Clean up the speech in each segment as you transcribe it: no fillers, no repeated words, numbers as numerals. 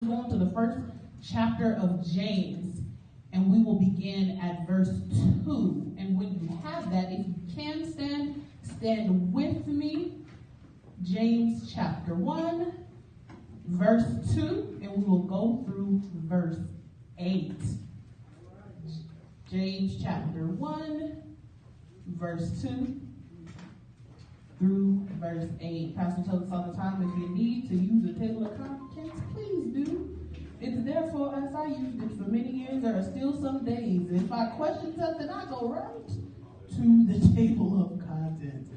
Going to the first chapter of James, and we will begin at verse 2. And when you have that, if you can stand with me. James chapter 1, verse 2, and we will go through verse 8. James chapter 1, verse 2 through verse 8. Pastor tells us all the time, if you need to use a table of contents, please do. It's there for us. I used it for many years. There are still some days. If I question something, I go right to the table of contents.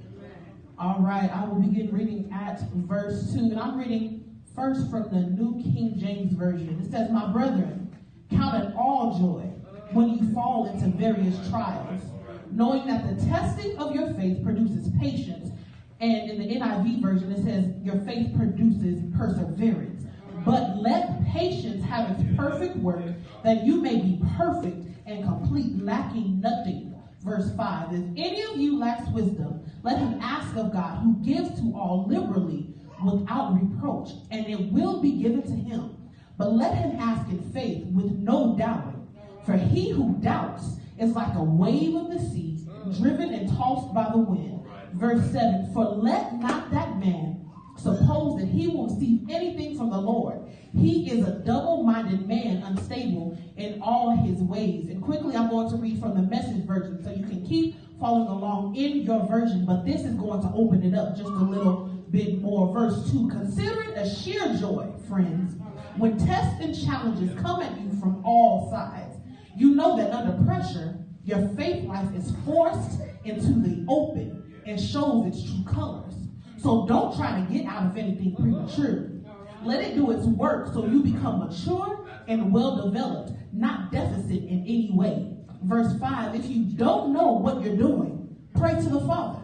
All right, I will begin reading at verse 2. And I'm reading first from the New King James Version. It says, "My brethren, count it all joy when you fall into various trials, knowing that the testing of your faith produces patience." And in the NIV version, it says, "Your faith produces perseverance. But let patience have its perfect work, that you may be perfect and complete, lacking nothing." Verse 5, "If any of you lacks wisdom, let him ask of God, who gives to all liberally without reproach, and it will be given to him. But let him ask in faith with no doubting. For he who doubts is like a wave of the sea, driven and tossed by the wind." Verse 7, "For let not that man suppose that he will receive anything from the Lord. He is a double-minded man, unstable in all his ways." And quickly, I'm going to read from the Message version, so you can keep following along in your version, but this is going to open it up just a little bit more. Verse 2, "Consider it a sheer joy, friends, when tests and challenges come at you from all sides. You know that under pressure, your faith life is forced into the open and shows its true colors. So don't try to get out of anything prematurely. Let it do its work so you become mature and well-developed, not deficit in any way." Verse 5, "If you don't know what you're doing, pray to the Father.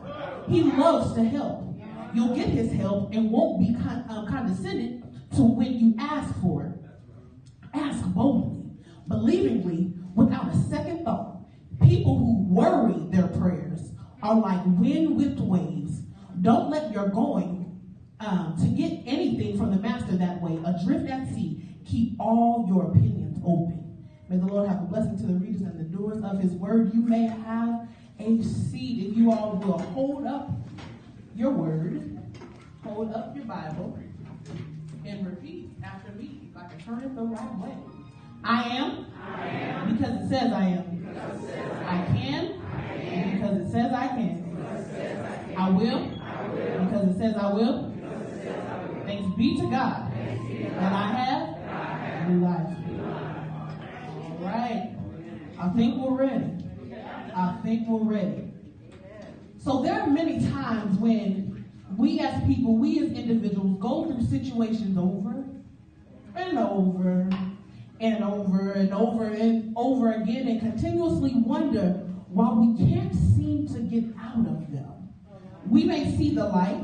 He loves to help. You'll get his help and won't be condescending to when you ask for it. Ask boldly, believingly, without a second thought. People who worry their prayers are like wind-whipped waves. Don't let your going to get anything from the master that way. Adrift at sea, keep all your opinions open." May the Lord have a blessing to the readers and the doers of his word. You may have a seat. If you all will hold up your word, hold up your Bible, and repeat after me if I can turn it the right way. I am, because it says I am. I can, because it says I can. I will, because it says I will. Thanks be to God that I have new life. All right. I think we're ready. So there are many times when we as people, we as individuals go through situations over and over and over and over and over again and continuously wonder why we can't seem to get out of them. We may see the light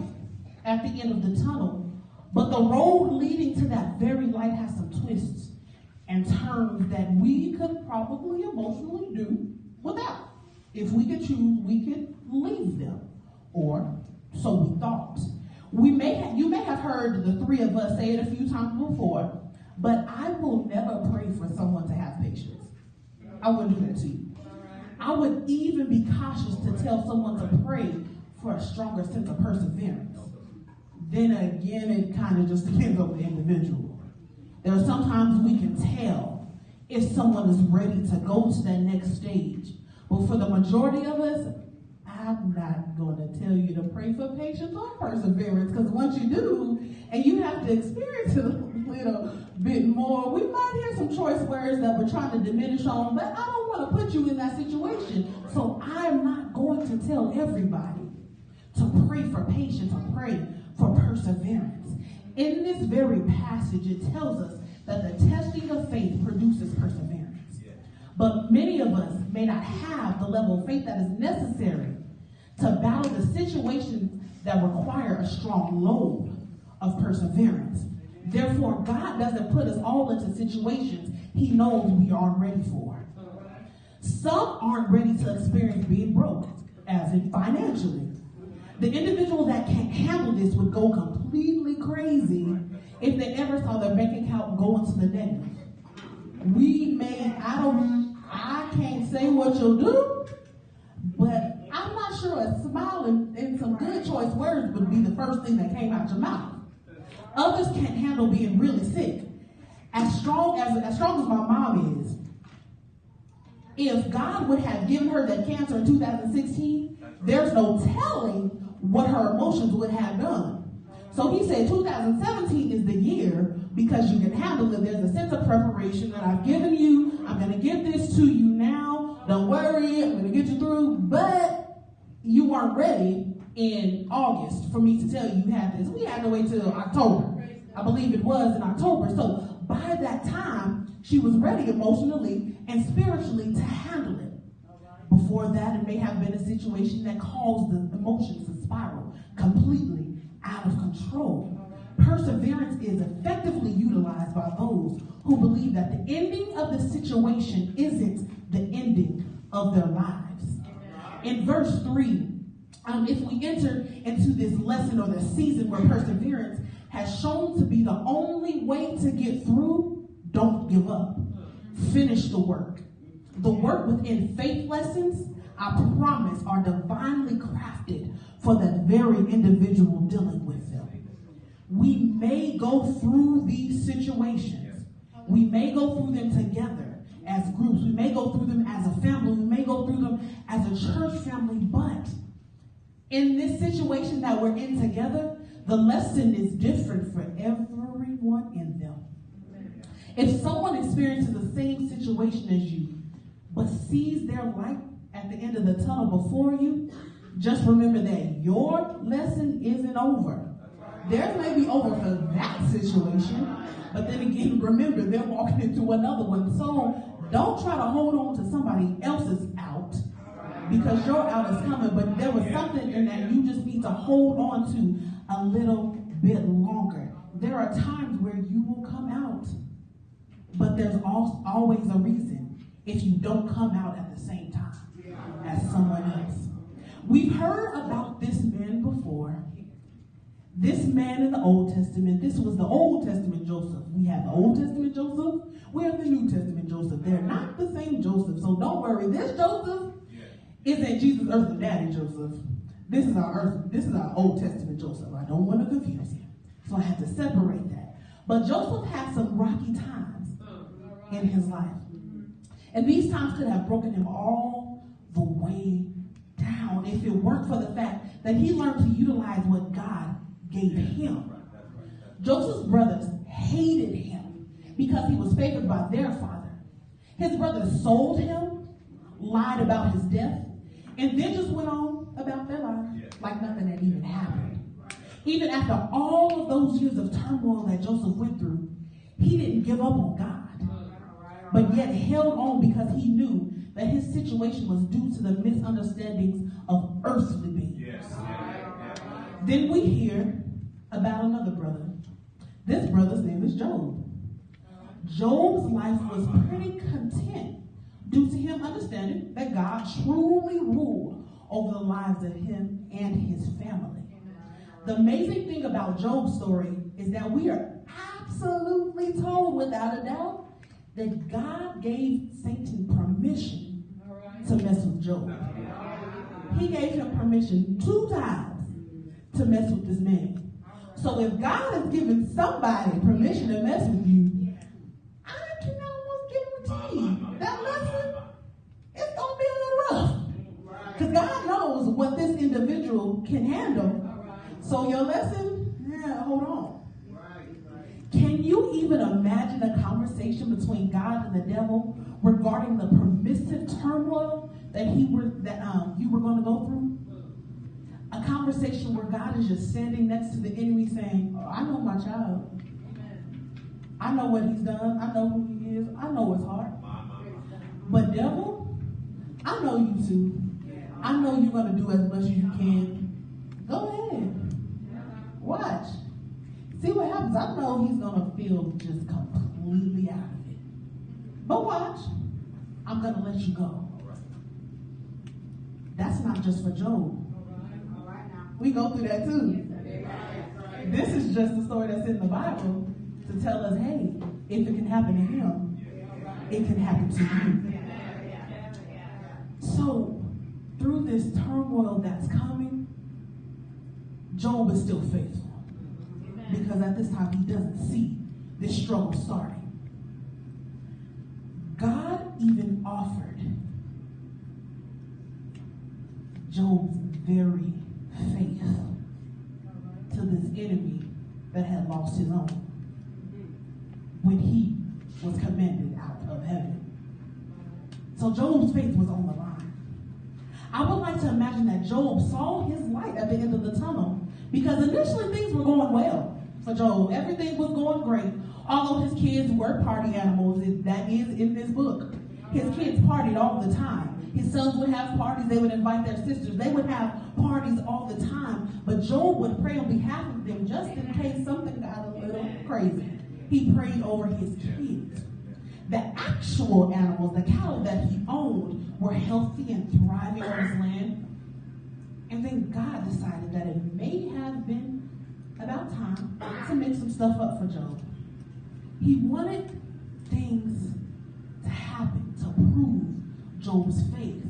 at the end of the tunnel, but the road leading to that very light has some twists and turns that we could probably emotionally do without. If we could choose, we could leave them, or so we thought. You may have heard the three of us say it a few times before, but I will never pray for someone to have patience. I wouldn't do that to you. I would even be cautious to tell someone to pray for a stronger sense of perseverance. Then again, it kind of just depends on the individual. There are sometimes we can tell if someone is ready to go to that next stage. But for the majority of us, I'm not going to tell you to pray for patience or perseverance, because once you do, and you have to experience it a little bit more, we might hear some choice words that we're trying to diminish on, but I don't want to put you in that situation. So I'm not going to tell everybody to pray for patience or pray for perseverance. In this very passage, it tells us that the testing of faith produces perseverance. But many of us may not have the level of faith that is necessary to battle the situations that require a strong load of perseverance. Therefore, God doesn't put us all into situations he knows we aren't ready for. Some aren't ready to experience being broke, as in financially. The individual that can't handle this would go completely crazy if they ever saw their bank account go into the negative. I can't say what you'll do, but I'm not sure a smile and some good choice words would be the first thing that came out your mouth. Others can't handle being really sick. As strong as my mom is, if God would have given her that cancer in 2016, there's no telling what her emotions would have done. So he said 2017 is the year because you can handle it. There's a sense of preparation that I've given you. I'm going to give this to you now. Don't worry, I'm going to get you through. But you weren't ready in August for me to tell you had this. We had to wait till October. I believe it was in October. So by that time, she was ready emotionally and spiritually to handle it. Before that, it may have been a situation that caused the emotions to spiral completely out of control. Perseverance is effectively utilized by those who believe that the ending of the situation isn't the ending of their lives. In verse 3, if we enter into this lesson or this season where perseverance has shown to be the only way to get through, don't give up. Finish the work. The work within faith lessons, I promise, are divinely crafted for that very individual dealing with them. We may go through these situations. We may go through them together as groups. We may go through them as a family. We may go through them as a church family. But in this situation that we're in together, the lesson is different for everyone in them. If someone experiences the same situation as you, but sees their light at the end of the tunnel before you, just remember that your lesson isn't over. Theirs may be over for that situation, but then again, remember, they're walking into another one. So don't try to hold on to somebody else's out, because your out is coming, but there was something in that you just need to hold on to a little bit longer. There are times where you will come out, but there's always a reason if you don't come out at the same time as someone else. We've heard about this man before. This man in the Old Testament, this was the Old Testament Joseph. We have the Old Testament Joseph, we have the New Testament Joseph. They're not the same Joseph, so don't worry. This Joseph isn't Jesus' earthly daddy Joseph. This is our Old Testament Joseph. I don't want to confuse you. So I have to separate that. But Joseph had some rocky times in his life. And these times could have broken him all the way down if it weren't for the fact that he learned to utilize what God gave him. Joseph's brothers hated him because he was favored by their father. His brothers sold him, lied about his death, and then just went on about their lives like nothing had even happened. Even after all of those years of turmoil that Joseph went through, he didn't give up on God, but yet held on because he knew that his situation was due to the misunderstandings of earthly beings. Then we hear about another brother. This brother's name is Job. Job's life was pretty content due to him understanding that God truly ruled over the lives of him and his family. The amazing thing about Job's story is that we are absolutely told without a doubt that God gave Satan permission to mess with Job. He gave him permission 2 times to mess with this man. So if God has given somebody permission to mess with you, I can almost guarantee that lesson is going to be a little rough. Because God knows what this individual can handle. So your lesson, hold on. Can you even imagine a conversation between God and the devil regarding the permissive turmoil that you were going to go through? A conversation where God is just standing next to the enemy saying, oh, I know my child. I know what he's done. I know who he is. I know his heart. But devil, I know you too. I know you're going to do as much as you can. Go ahead. Watch. See what happens. I know he's going to feel just completely out of it. But watch. I'm going to let you go. That's not just for Job. We go through that too. This is just the story that's in the Bible. to tell us, hey, if it can happen to him, it can happen to you. So, through this turmoil that's coming, Job is still faithful. Because at this time, he doesn't see this struggle starting. God even offered Job's very faith to this enemy that had lost his own when he was commended out of heaven. So Job's faith was on the line. I would like to imagine that Job saw his light at the end of the tunnel, because initially things were going well for Job. Everything was going great. Although his kids were party animals, that is in this book. His kids partied all the time. His sons would have parties. They would invite their sisters. They would have parties all the time. But Job would pray on behalf of them just in case something got a little crazy. He prayed over his kids. The actual animals, the cattle that he owned, were healthy and thriving on his land. And then God decided that it may have been about time to mix some stuff up for Job. He wanted things to happen to prove Job's faith.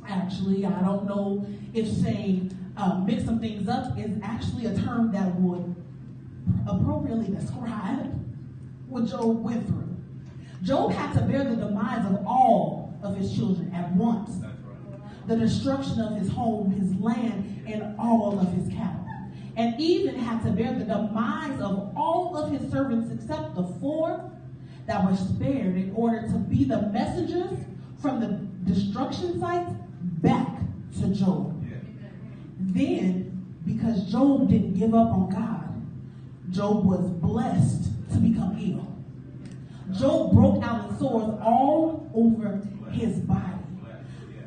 Actually, I don't know if saying mix some things up is actually a term that would appropriately describe what Job went through. Job had to bear the demise of all of his children at once. The destruction of his home, his land, and all of his cattle. And even had to bear the demise of all of his servants except the 4 that were spared in order to be the messengers from the destruction sites back to Job. Then, because Job didn't give up on God, Job was blessed to become ill. Job broke out in sores all over his body.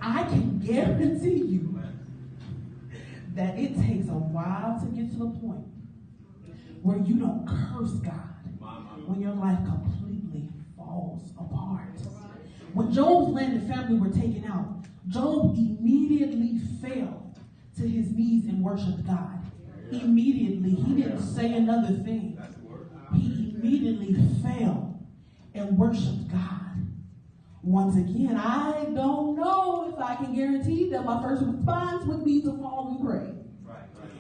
I can guarantee you that it takes a while to get to the point where you don't curse God when your life completely falls apart. When Job's land and family were taken out, Job immediately fell to his knees and worshiped God. Immediately. He didn't say another thing. He immediately fell and worshiped God. Once again, I don't know if I can guarantee that my first response would be to fall and pray.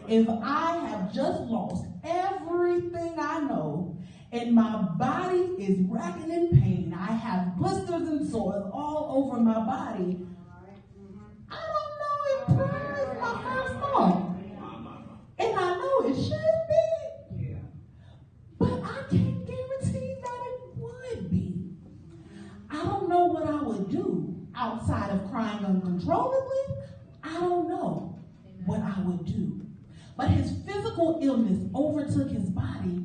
If I have just lost everything I know and my body is racking in pain, I have blisters and sores all over my body, I don't know if prayer is my first thought. And I know it should be, but I can't guarantee that it would be. I don't know what I would do outside of crying uncontrollably. I don't know what I would do. But his physical illness overtook his body.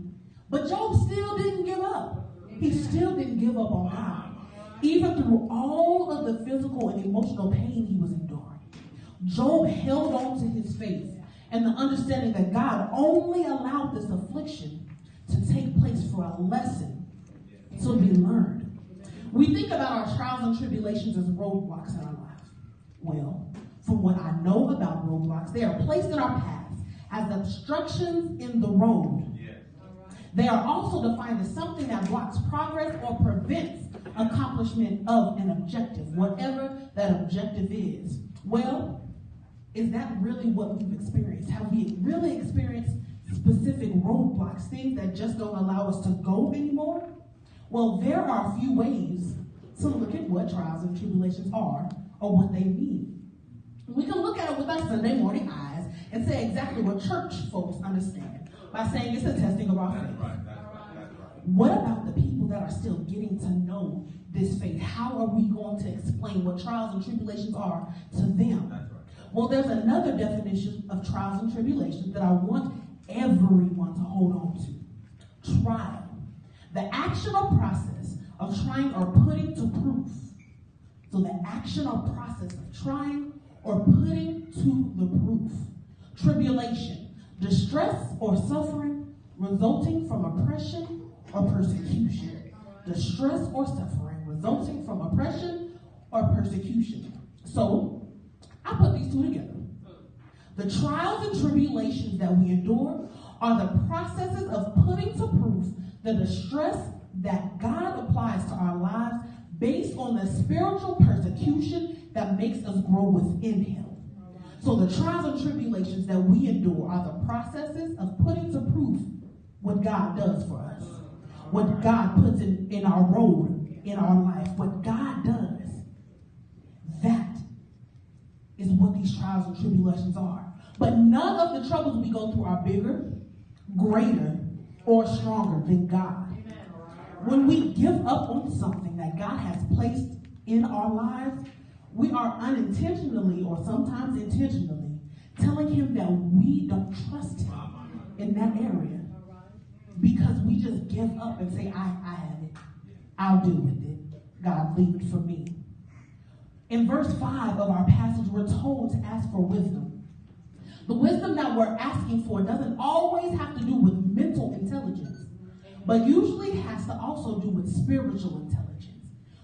But Job still didn't give up. He still didn't give up on God. Even through all of the physical and emotional pain he was enduring, Job held on to his faith and the understanding that God only allowed this affliction to take place for a lesson to be learned. We think about our trials and tribulations as roadblocks in our life. Well, from what I know about roadblocks, they are placed in our paths as obstructions in the road. They are also defined as something that blocks progress or prevents accomplishment of an objective, whatever that objective is. Well, is that really what we've experienced? Have we really experienced specific roadblocks, things that just don't allow us to go anymore? Well, there are a few ways to look at what trials and tribulations are or what they mean. We can look at it with our Sunday morning eyes and say exactly what church folks understand by saying it's a testing of our faith. What about the people that are still getting to know this faith? How are we going to explain what trials and tribulations are to them? Well, there's another definition of trials and tribulations that I want everyone to hold on to. Trial. The action or process of trying or putting to proof. So the action or process of trying or putting to the proof. Tribulation. Distress or suffering resulting from oppression or persecution. Distress or suffering resulting from oppression or persecution. So, I put these two together. The trials and tribulations that we endure are the processes of putting to proof the distress that God applies to our lives based on the spiritual persecution that makes us grow within him. So the trials and tribulations that we endure are the processes of putting to proof what God does for us, what God puts in our road, in our life, what God does. That is what these trials and tribulations are. But none of the troubles we go through are bigger, greater, or stronger than God. When we give up on something that God has placed in our lives, we are unintentionally or sometimes intentionally telling him that we don't trust him in that area because we just give up and say, I have it. I'll deal with it. God, leave it for me. In verse 5 of our passage, we're told to ask for wisdom. The wisdom that we're asking for doesn't always have to do with mental intelligence, but usually has to also do with spiritual intelligence.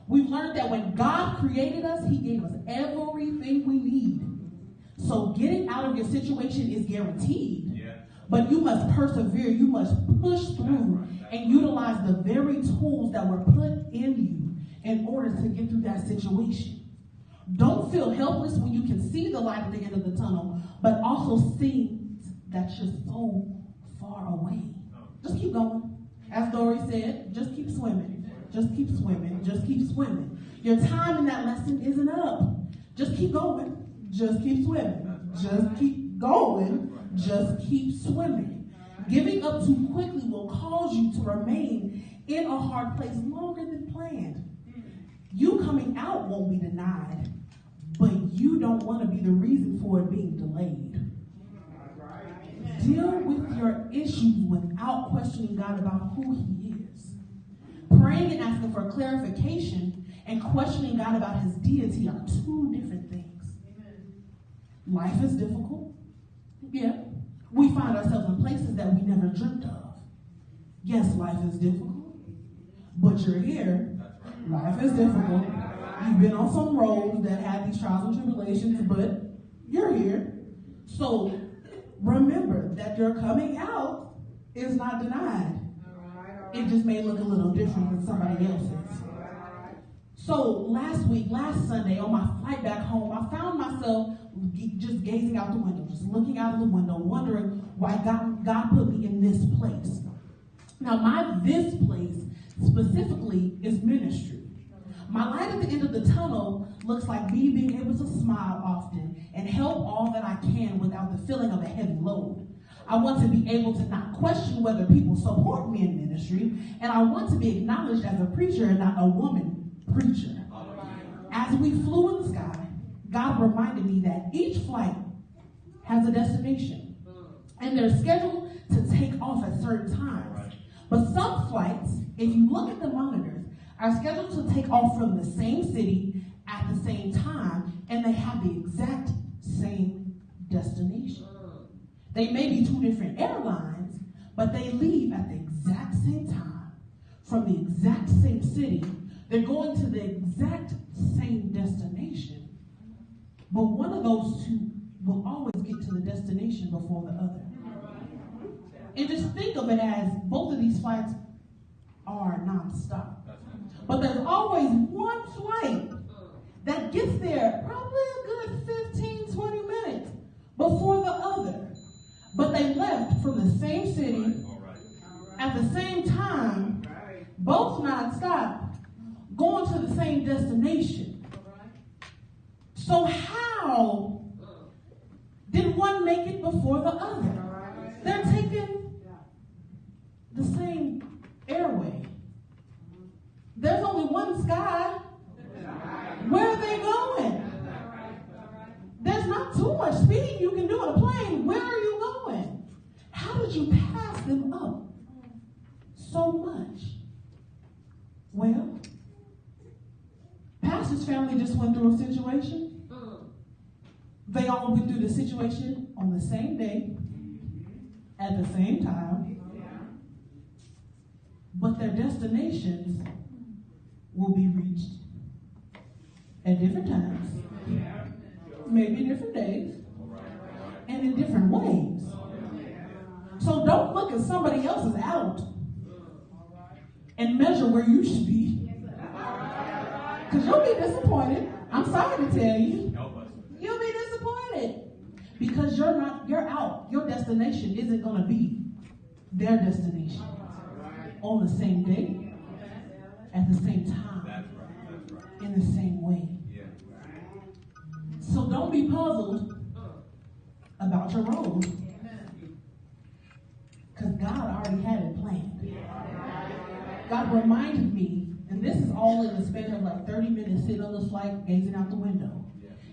We've learned that when God created us, he gave us everything we need. So getting out of your situation is guaranteed, but you must persevere. You must push through and utilize the very tools that were put in you in order to get through that situation. Don't feel helpless when you can see the light at the end of the tunnel, but also see that you're so far away. Just keep going. As Dory said, just keep swimming. Just keep swimming. Just keep swimming. Your time in that lesson isn't up. Just keep going. Just keep swimming. Just keep going. Just keep swimming. Giving up too quickly will cause you to remain in a hard place longer than planned. You coming out won't be denied, but you don't want to be the reason for it being delayed. Deal with your issues without questioning God about who he is. Praying and asking for clarification and questioning God about his deity are two different things. Life is difficult. Yeah. We find ourselves in places that we never dreamt of. Yes, life is difficult, but you're here. Life is difficult. You've been on some roads that have these trials and tribulations, but you're here. So remember that your coming out is not denied. It just may look a little different than somebody else's. So last Sunday, on my flight back home, I found myself just gazing out the window, just looking out of the window, wondering why God put me in this place. Now, this place specifically is ministry. My light at the end of the tunnel looks like me being able to smile often and help all that I can without the feeling of a heavy load. I want to be able to not question whether people support me in ministry, and I want to be acknowledged as a preacher and not a woman preacher. As we flew in the sky, God reminded me that each flight has a destination, and they're scheduled to take off at certain times. But some flights, if you look at the monitors, are scheduled to take off from the same city at the same time, and they have the exact same destination. They may be two different airlines, but they leave at the exact same time, from the exact same city. They're going to the exact same destination, but one of those two will always get to the destination before the other. And just think of it as both of these flights are nonstop. But there's always one flight that gets there probably a good 15, 20 minutes before the other. But they left from the same city at the same time, both nonstop, going to the same destination. So how did one make it before the other? They're taking the same airway. There's only one sky. Where are they going? There's not too much speed you can do on a plane. Where are you going? How did you pass them up so much? Well, Pastor's family just went through a situation. They all went through the situation on the same day, at the same time, but their destinations will be reached at different times, maybe different days, and in different ways. So don't look at somebody else's out and measure where you should be. Because you'll be disappointed. I'm sorry to tell you. You'll be disappointed. Because you're out. Your destination isn't going to be their destination on the same day, at the same time, in the same way. So don't be puzzled about your road. Because God already had it planned. God reminded me, and this is all in the span of like 30 minutes sitting on the flight, gazing out the window.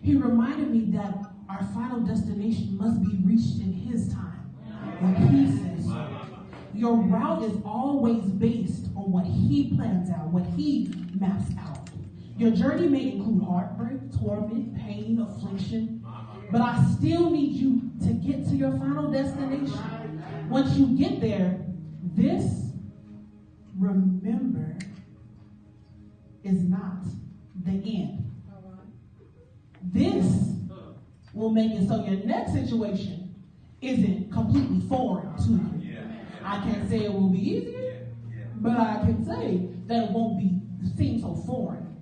He reminded me that our final destination must be reached in His time. When He says so. Your route is always based on what He plans out, what He maps out. Your journey may include heartbreak, torment, pain, affliction, but I still need you to get to your final destination. Once you get there, this, remember, is not the end. This will make it so your next situation isn't completely foreign to you. I can't say it will be easier, but I can say that it won't seem so foreign.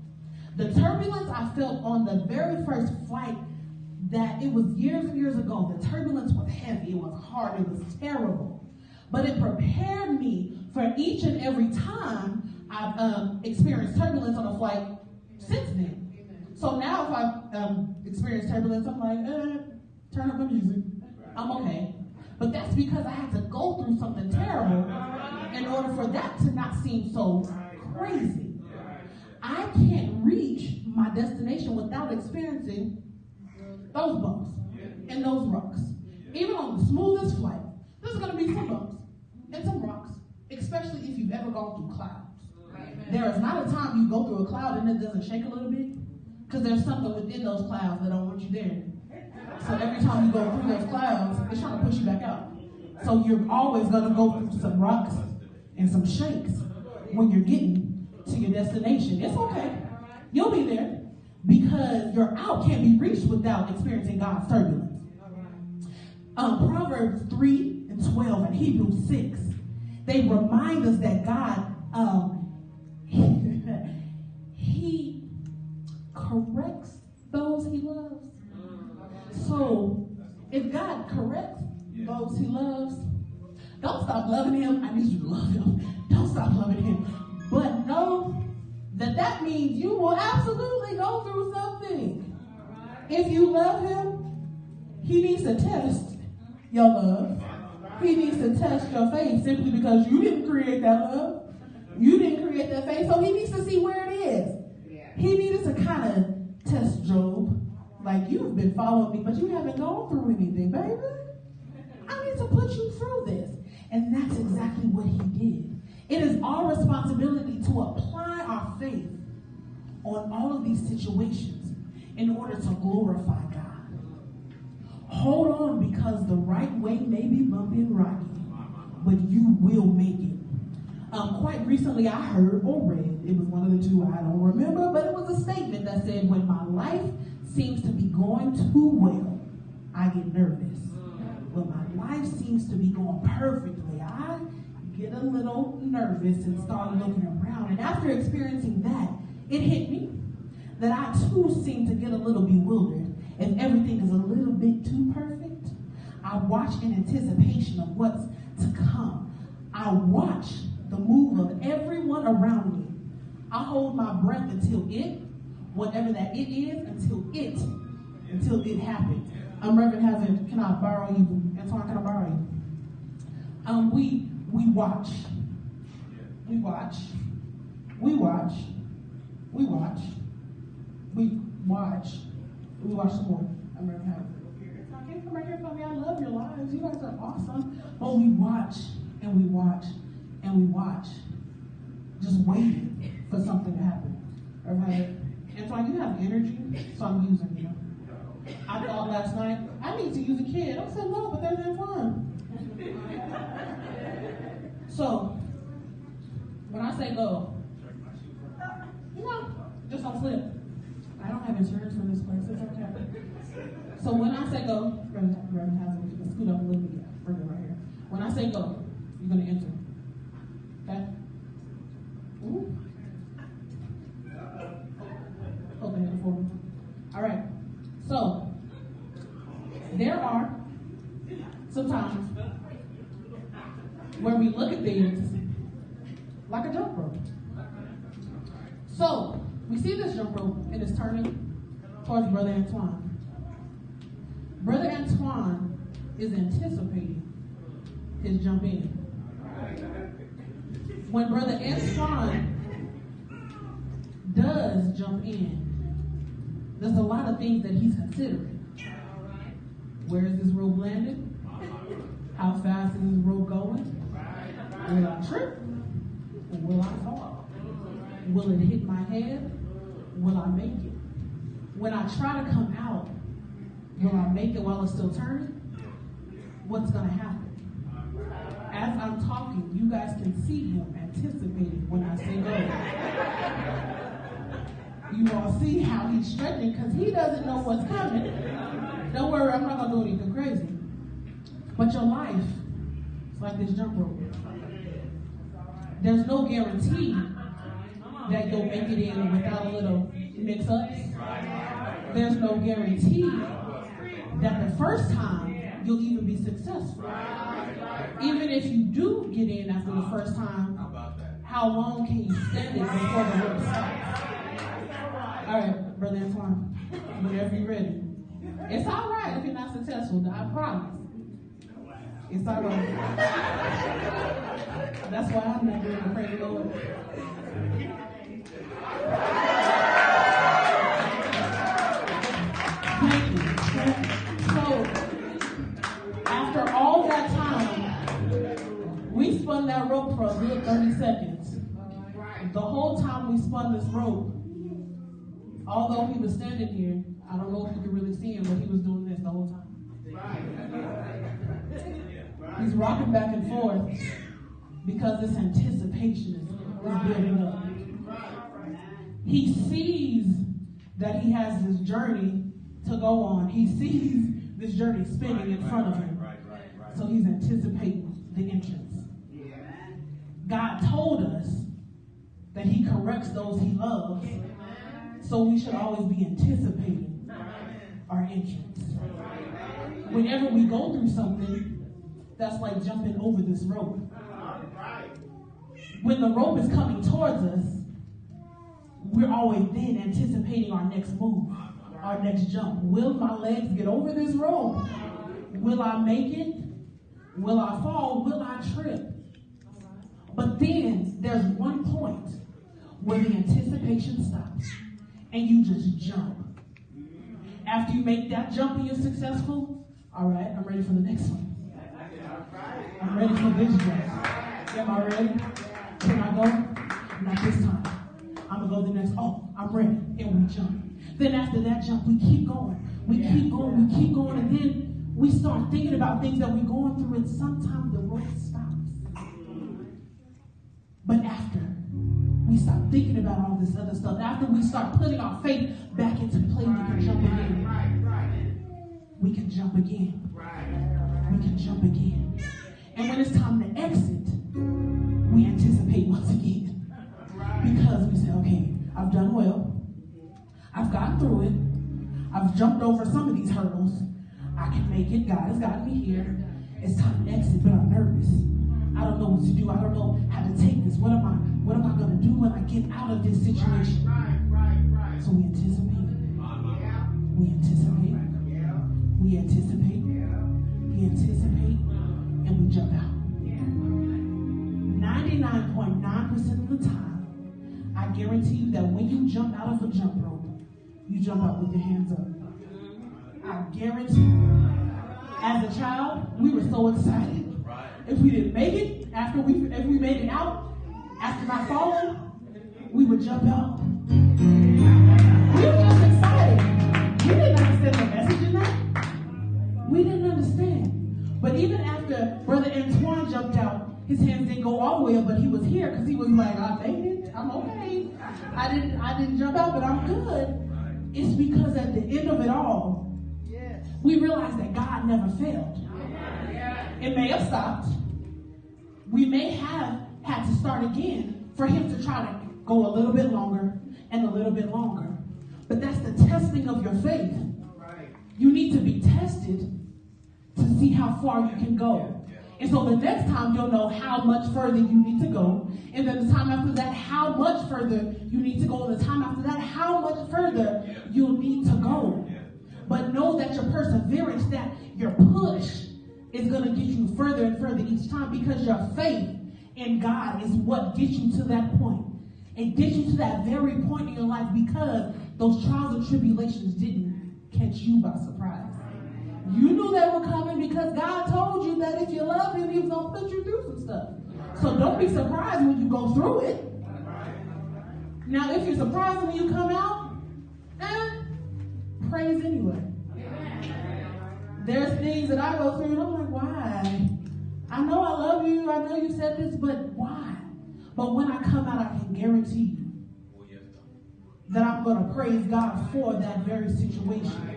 The turbulence I felt on the very first flight, that it was years and years ago, the turbulence was heavy, it was hard, it was terrible. But it prepared me for each and every time I've experienced turbulence on a flight since then. So now if I've experienced turbulence, I'm like, turn up the music. I'm okay. But that's because I had to go through something terrible in order for that to not seem so crazy. I can't reach my destination without experiencing those bumps and those rocks. Even on the smoothest flight, there's going to be some bumps and some rocks, especially if you've ever gone through clouds. There is not a time you go through a cloud and it doesn't shake a little bit, because there's something within those clouds that don't want you there. So every time you go through those clouds, it's trying to push you back out. So you're always going to go through some rocks and some shakes when you're getting to your destination. It's okay. You'll be there, because your out can't be reached without experiencing God's turbulence. Proverbs 3 and 12 and Hebrews 6, they remind us that God, He corrects those He loves. So if God corrects those He loves, don't stop loving Him. I need you to love Him. Don't stop loving Him. But know that means you will absolutely go through something. If you love Him, He needs to test your love. He needs to test your faith, simply because you didn't create that love. You didn't create that faith, so He needs to see where it is. He needed to kind of test Job. Like, you've been following me, but you haven't gone through anything, baby. I need to put you through this. And that's exactly what He did. It is our responsibility to apply our faith on all of these situations in order to glorify God. Hold on, because the right way may be bumpy and rocky, but you will make it. Quite recently, I heard or read, it was one of the two, I don't remember, but it was a statement that said, when my life seems to be going too well, I get nervous. When my life seems to be going perfectly, I get a little nervous and start looking around. And after experiencing that, it hit me that I too seem to get a little bewildered. If everything is a little bit too perfect, I watch in anticipation of what's to come. I watch the move of everyone around me. I hold my breath until whatever that it is, until it happens. Reverend Hazard, can I borrow you? Antoine, can I borrow you? We watch. We watch. We watch. We watch. We watch. We watch some more. Reverend Hazard. I can't come right here for me. I love your lives. You guys are awesome. But we watch and we watch and we watch. Just waiting for something to happen. Antoine, you have energy, so I'm using you. I thought last night, I need to use a kid. I said, no, but there's Antoine. So, when I say go, just don't slip. I don't have insurance for this place. It's okay. So when I say go, Reverend Hazard, scoot up a little bit. Bring it right here. When I say go, you're going to enter. Okay? Ooh. Hold the hand for me. All right. So, there are some times where we look at things like a jump rope. So, we see this jump rope and it's turning towards Brother Antoine. Brother Antoine is anticipating his jump in. When Brother Antoine does jump in, there's a lot of things that he's considering. Where is this rope landing? How fast is this rope going? Will I trip? Or will I fall? Will it hit my head? Will I make it? When I try to come out, will I make it while it's still turning? What's going to happen? As I'm talking, you guys can see him anticipating when I say go. You all see how he's stretching because he doesn't know what's coming. Don't worry, I'm not going to do anything crazy. But your life is like this jump rope. There's no guarantee that you'll make it in without a little mix-ups. There's no guarantee that the first time you'll even be successful. Even if you do get in after the first time, how long can you stand it before the rope stops? All right, Brother Antoine, whenever you're ready. It's all right if you're not successful, I promise. It's all right. That's why I'm not doing the praise the Lord. Thank you. So, after all that time, we spun that rope for a good 30 seconds. The whole time we spun this rope, although he was standing here, I don't know if you could really see him, but he was doing this the whole time. He's rocking back and forth because this anticipation is building up. He sees that he has this journey to go on. He sees this journey spinning in front of him. So he's anticipating the entrance. God told us that he corrects those he loves. So we should always be anticipating our entrance. Whenever we go through something, that's like jumping over this rope. When the rope is coming towards us, we're always then anticipating our next move, our next jump. Will my legs get over this rope? Will I make it? Will I fall? Will I trip? But then there's one point where the anticipation stops and you just jump. After you make that jump and you're successful, all right, I'm ready for the next one. I'm ready for this jump. Am I ready? Can I go? Not this time. I'm going to go the next. Oh, I'm ready. And we jump. Then after that jump, we keep going. We keep going. We keep going. And then we start thinking about things that we're going through. And sometimes the rope stops. But after we stop thinking about all this other stuff, after we start putting our faith back into play, we can jump again. We can jump again. We can jump again. And when it's time to exit, we anticipate once again. Because we say, okay, I've done well. I've gotten through it. I've jumped over some of these hurdles. I can make it. God has gotten me here. It's time to exit, but I'm nervous. I don't know what to do. I don't know how to take this. What am I going to do when I get out of this situation? So we anticipate. We anticipate. We anticipate. We anticipate. And we jump out. 99.9% of the time, I guarantee you that when you jump out of a jump rope, you jump out with your hands up. I guarantee you. As a child, we were so excited. If we didn't make it, if we made it out, after not falling, we would jump out. We were just excited. We didn't understand the message in that. We didn't understand. But even after Brother Antoine jumped out, his hands didn't go all the way up, but he was here because he was like, I made it. I'm okay. I didn't jump out, but I'm good. It's because at the end of it all, we realized that God never failed. It may have stopped. We may have had to start again for him to try to go a little bit longer and a little bit longer. But that's the testing of your faith. You need to be tested to see how far you can go. And so the next time you'll know how much further you need to go. And then the time after that, how much further you need to go. And the time after that, how much further you'll need to go. But know that your perseverance, that your push is going to get you further and further each time, because your faith in God is what gets you to that point. It gets you to that very point in your life, because those trials and tribulations didn't catch you by surprise. You knew they were coming because God told you that if you love him, he was going to put you through some stuff. So don't be surprised when you go through it. Now, if you're surprised when you come out, praise anyway. There's things that I go through and I'm like, why? I know I love you. I know you said this, but why? But when I come out, I can guarantee you that I'm going to praise God for that very situation.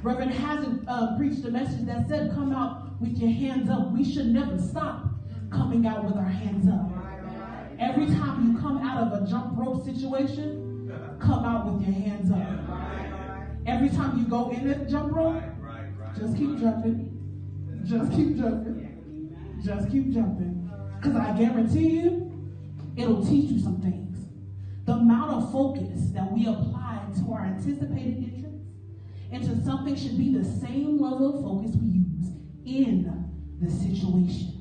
Reverend Hazard preached a message that said, come out with your hands up. We should never stop coming out with our hands up. Every time you come out of a jump rope situation, come out with your hands up. Every time you go in a jump rope, just keep jumping. Just keep jumping. Just keep jumping. Because I guarantee you, it'll teach you some things. The amount of focus that we apply to our anticipated entrance into something should be the same level of focus we use in the situation.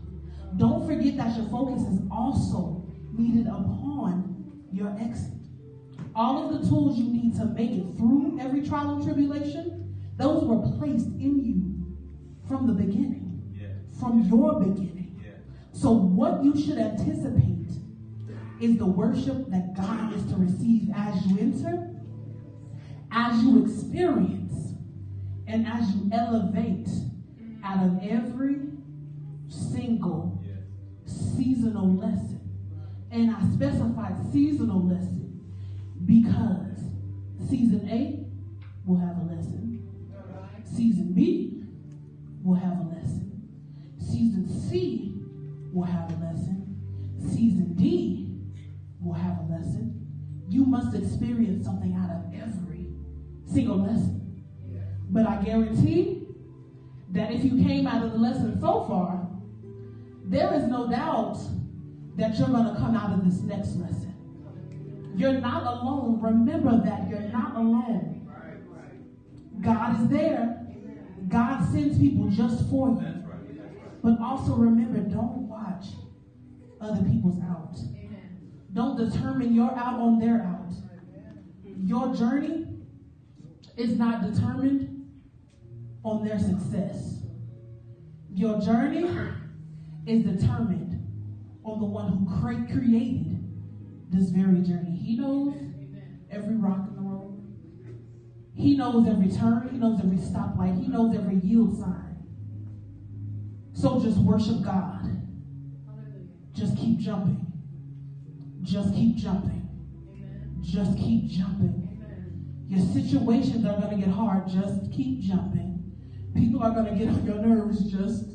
Don't forget that your focus is also needed upon your exit. All of the tools you need to make it through every trial and tribulation, those were placed in you from the beginning, from your beginning. So what you should anticipate is the worship that God is to receive as you enter, as you experience, and as you elevate out of every single seasonal lesson. And I specified seasonal lesson because season A will have a lesson. Season B will have a lesson. Season C will have a lesson. Season D will have a lesson. You must experience something out of every single lesson. But I guarantee that if you came out of the lesson so far, there is no doubt that you're going to come out of this next lesson. You're not alone. Remember that you're not alone. God is there. God sends people just for you. But also remember, don't watch other people's out. Don't determine your out on their out. Your journey is not determined on their success. Your journey is determined on the one who created this very journey. He knows every rock in the road. He knows every turn. He knows every stoplight. He knows every yield sign. So just worship God. Just keep jumping. Just keep jumping. Just keep jumping. Your situations are going to get hard. Just keep jumping. People are going to get on your nerves. Just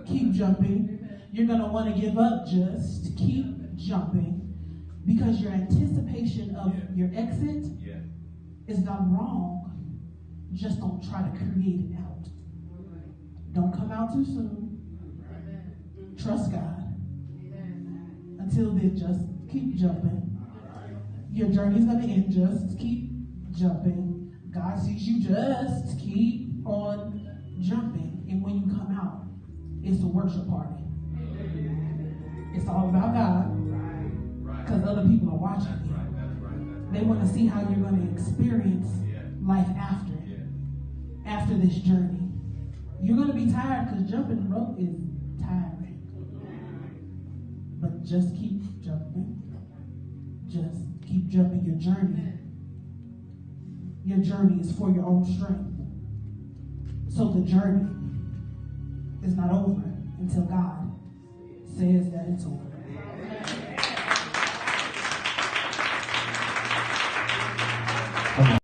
keep jumping. You're going to want to give up. Just keep jumping. Because your anticipation of your exit is not wrong. Just don't try to create it out. Don't come out too soon. Trust God. Until then, just keep jumping. Your journey's going to end. Just keep jumping. God sees you. Just keep on jumping. And when you come out, it's a worship party. It's all about God. Because other people are watching you. They want to see how you're going to experience life after this journey. You're going to be tired because jumping the rope is tiring. But just keep jumping. Just keep jumping your journey. Your journey is for your own strength. So the journey is not over until God says that it's over.